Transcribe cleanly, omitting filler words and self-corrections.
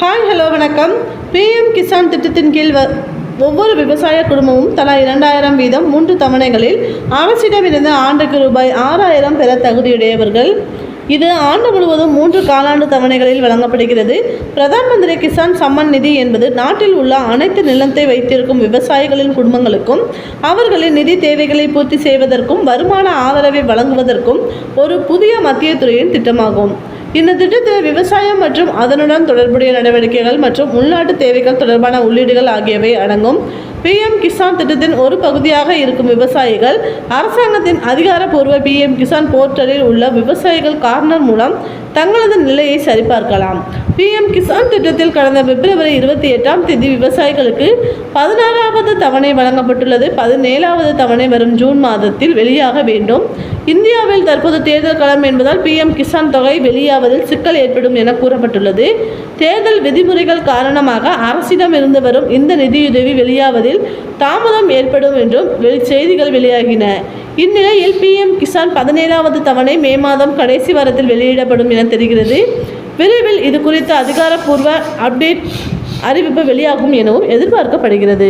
Hi hello வணக்கம். PM Kisan திட்டத்தின் கீழ் ஒவ்வொரு விவசாய குடும்பமும் தலா 2000 வீதம் 3 தவணைகளில் அரசிடமிருந்து ஆண்டுக்கு ரூபாய் 6000 பெற தகுதியுடையவர்கள். இது ஆண்டு முழுவதும் 3 காலாண்டு தவணைகளில் வழங்கப்படுகிறது. பிரதான் மந்திரி கிசான் சம்மன் நிதி என்பது நாட்டில் உள்ள அனைத்து நிலத்தை வைத்திருக்கும் விவசாயிகளின் குடும்பங்களுக்கும் அவர்களின் நிதி தேவைகளை பூர்த்தி செய்வதற்கும் வருமான ஆதரவை வழங்குவதற்கும் ஒரு புதிய மத்திய துறையின் திட்டமாகும். இந்த திட்டத்தில் விவசாயம் மற்றும் அதனுடன் தொடர்புடைய நடவடிக்கைகள் மற்றும் உள்நாட்டு தேவைகள் தொடர்பான உள்ளீடுகள் ஆகியவை அடங்கும். பிஎம் கிசான் திட்டத்தின் ஒரு பகுதியாக இருக்கும் விவசாயிகள் அரசாங்கத்தின் அதிகாரப்பூர்வ பிஎம் கிசான் போர்ட்டலில் உள்ள விவசாயிகள் கார்னர் மூலம் தங்களது நிலையை சரிபார்க்கலாம். பிஎம் கிசான் திட்டத்தில் கடந்த பிப்ரவரி 28ஆம் தேதி விவசாயிகளுக்கு 16வது தவணை வழங்கப்பட்டுள்ளது. 17வது தவணை வரும் ஜூன் மாதத்தில் வெளியாக வேண்டும். இந்தியாவில் தற்போது தேர்தல் களம் என்பதால் பிஎம் கிசான் தொகை வெளியாவதில் சிக்கல் ஏற்படும் என கூறப்பட்டுள்ளது. தேர்தல் விதிமுறைகள் காரணமாக அரசிடம் இருந்து வரும் இந்த நிதியுதவி வெளியாவதில் தாமதம் ஏற்படும் என்றும் செய்திகள் வெளியாகின. இந்நிலையில் பிஎம் கிசான் 17வது தவணை மே மாதம் கடைசி வாரத்தில் வெளியிடப்படும் என தெரிகிறது. விரைவில் இது குறித்த அதிகாரப்பூர்வ அப்டேட் அறிவிப்பு வெளியாகும் எனவும் எதிர்பார்க்கப்படுகிறது.